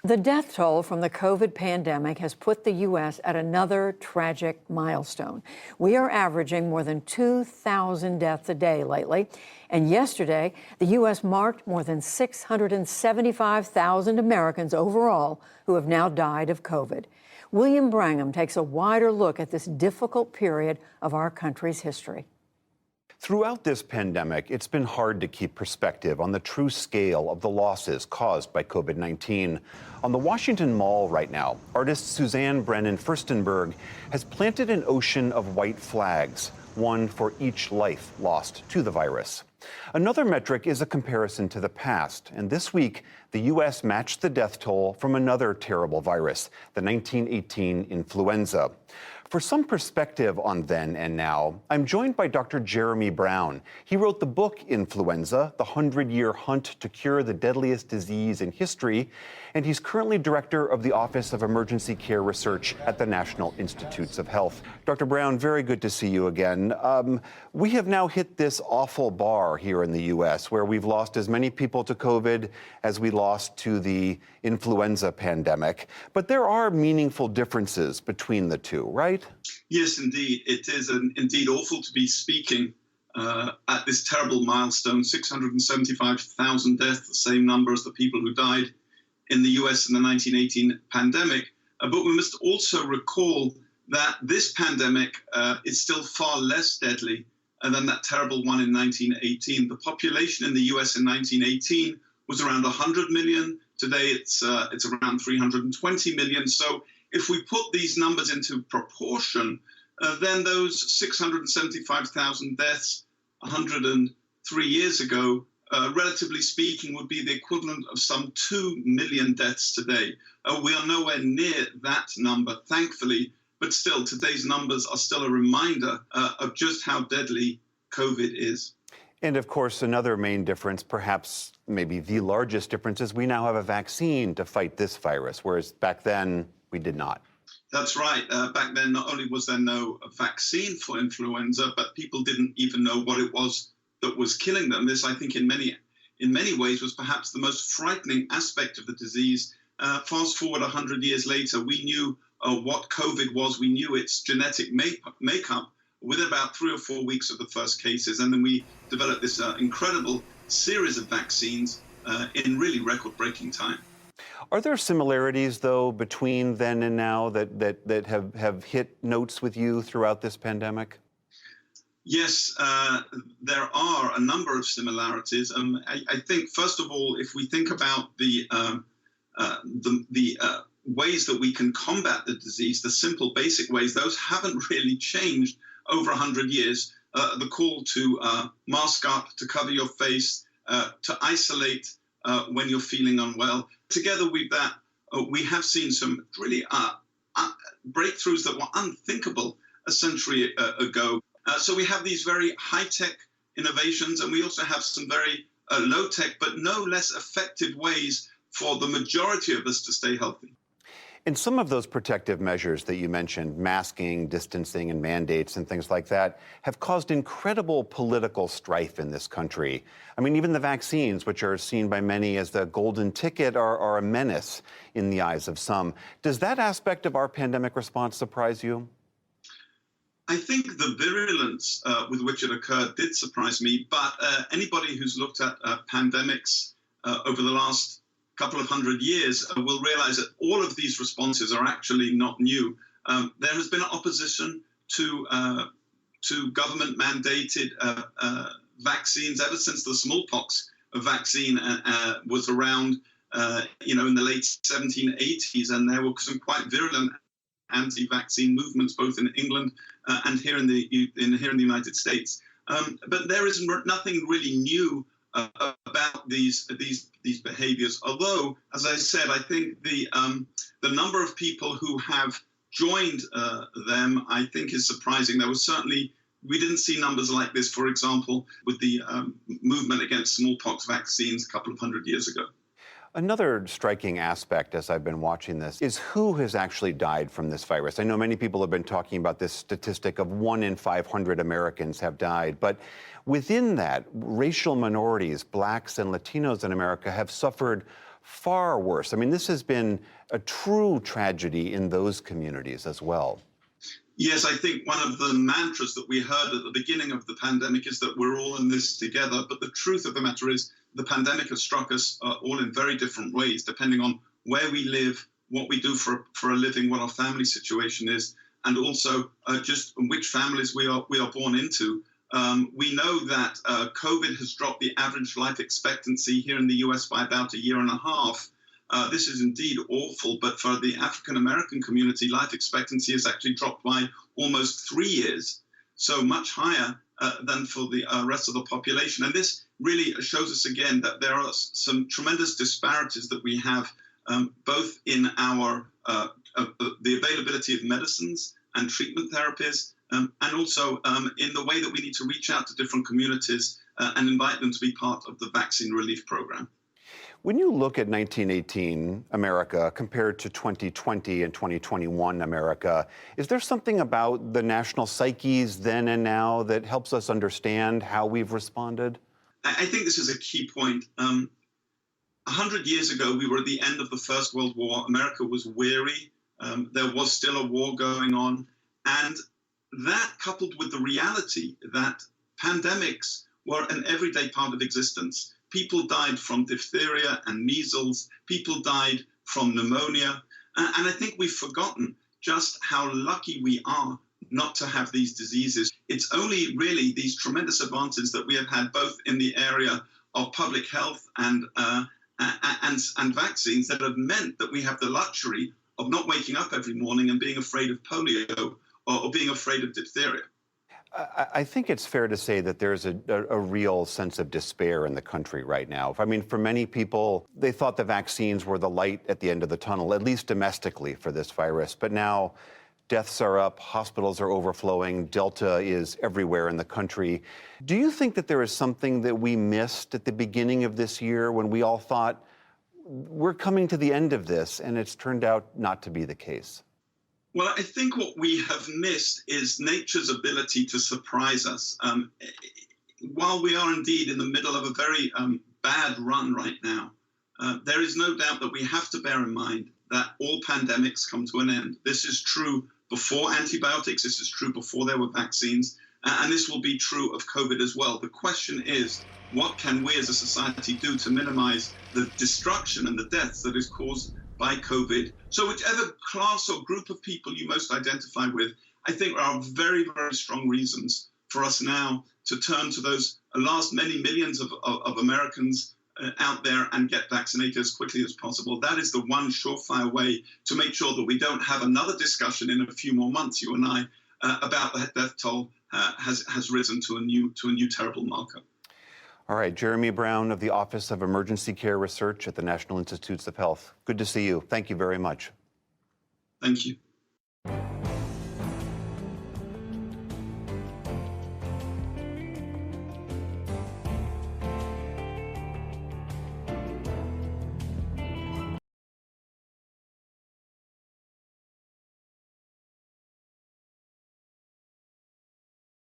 The death toll from the COVID pandemic has put the U.S. at another tragic milestone. We are averaging more than 2,000 deaths a day lately. And yesterday, the U.S. marked more than 675,000 Americans overall who have now died of COVID. William Brangham takes a wider look at this difficult period of our country's history. Throughout this pandemic, it's been hard to keep perspective on the true scale of the losses caused by COVID-19. On the Washington Mall right now, artist Suzanne Brennan Furstenberg has planted an ocean of white flags, one for each life lost to the virus. Another metric is a comparison to the past, and this week, the U.S. matched the death toll from another terrible virus, the 1918 influenza. For some perspective on then and now, I'm joined by Dr. Jeremy Brown. He wrote the book Influenza, The 100-Year Hunt to Cure the Deadliest Disease in History, and he's currently director of the Office of Emergency Care Research at the National Institutes of Health. Dr. Brown, very good to see you again. We have now hit this awful bar here in the U.S. where we've lost as many people to COVID as we lost to the influenza pandemic. But there are meaningful differences between the two, right? Yes, indeed. It is indeed awful to be speaking at this terrible milestone, 675,000 deaths, the same number as the people who died in the US in the 1918 pandemic. But we must also recall that this pandemic is still far less deadly than that terrible one in 1918. The population in the US in 1918 was around 100 million. Today it's around 320 million. So if we put these numbers into proportion, then those 675,000 deaths 103 years ago, relatively speaking, would be the equivalent of some 2 million deaths today. We are nowhere near that number, thankfully, but still, today's numbers are still a reminder of just how deadly COVID is. And of course, another main difference, perhaps maybe the largest difference, is we now have a vaccine to fight this virus, whereas back then we did not. That's right. Back then, not only was there no vaccine for influenza, but people didn't even know what it was that was killing them. This, I think, in many ways was perhaps the most frightening aspect of the disease. Fast forward 100 years later, we knew what COVID was. We knew its genetic makeup within about 3 or 4 weeks of the first cases. And then we developed this incredible series of vaccines in really record-breaking time. Are there similarities, though, between then and now that have hit notes with you throughout this pandemic? Yes, there are a number of similarities. I think, first of all, if we think about the ways that we can combat the disease, the simple, basic ways, those haven't really changed over 100 years. The call to mask up, to cover your face, to isolate when you're feeling unwell. Together with that, we have seen some really breakthroughs that were unthinkable a century ago. So we have these very high-tech innovations, and we also have some very low-tech, but no less effective ways for the majority of us to stay healthy. And some of those protective measures that you mentioned, masking, distancing, and mandates and things like that, have caused incredible political strife in this country. I mean, even the vaccines, which are seen by many as the golden ticket, are a menace in the eyes of some. Does that aspect of our pandemic response surprise you? I think the virulence with which it occurred did surprise me, but anybody who's looked at pandemics over the last couple of hundred years will realize that all of these responses are actually not new. There has been opposition to government-mandated vaccines ever since the smallpox vaccine was around, in the late 1780s, and there were some quite virulent anti-vaccine movements both in England and here in the United States. But there is nothing really new about these behaviors. Although, as I said, I think the number of people who have joined them, I think, is surprising. We didn't see numbers like this, for example, with the movement against smallpox vaccines a couple of hundred years ago. Another striking aspect as I've been watching this is who has actually died from this virus. I know many people have been talking about this statistic of 1 in 500 Americans have died, but within that, racial minorities, blacks and Latinos in America have suffered far worse. I mean, this has been a true tragedy in those communities as well. Yes, I think one of the mantras that we heard at the beginning of the pandemic is that we're all in this together. But the truth of the matter is the pandemic has struck us all in very different ways, depending on where we live, what we do for a living, what our family situation is, and also just which families we are born into. We know that COVID has dropped the average life expectancy here in the US by about 1.5 years. This is indeed awful, but for the African American community, life expectancy has actually dropped by almost 3 years, so much higher than for the rest of the population. And this really shows us again that there are some tremendous disparities that we have, both in our the availability of medicines and treatment therapies, and also in the way that we need to reach out to different communities and invite them to be part of the vaccine relief program. When you look at 1918 America compared to 2020 and 2021 America, is there something about the national psyches then and now that helps us understand how we've responded? I think this is a key point. 100 years ago, we were at the end of the First World War. America was weary. There was still a war going on. And that, coupled with the reality that pandemics were an everyday part of existence. People died from diphtheria and measles. People died from pneumonia. And I think we've forgotten just how lucky we are not to have these diseases. It's only really these tremendous advances that we have had both in the area of public health and vaccines that have meant that we have the luxury of not waking up every morning and being afraid of polio or being afraid of diphtheria. I think it's fair to say that there's a real sense of despair in the country right now. I mean, for many people, they thought the vaccines were the light at the end of the tunnel, at least domestically for this virus. But now deaths are up, hospitals are overflowing, Delta is everywhere in the country. Do you think that there is something that we missed at the beginning of this year when we all thought we're coming to the end of this, and it's turned out not to be the case? Well, I think what we have missed is nature's ability to surprise us. While we are indeed in the middle of a very bad run right now, there is no doubt that we have to bear in mind that all pandemics come to an end. This is true before antibiotics, this is true before there were vaccines, and this will be true of COVID as well. The question is, what can we as a society do to minimize the destruction and the deaths that is caused by COVID? So whichever class or group of people you most identify with, I think there are very, very strong reasons for us now to turn to those last many millions of Americans out there and get vaccinated as quickly as possible. That is the one surefire way to make sure that we don't have another discussion in a few more months, you and I, about the death toll has risen to a new terrible marker. All right, Jeremy Brown of the Office of Emergency Care Research at the National Institutes of Health. Good to see you. Thank you very much. Thank you.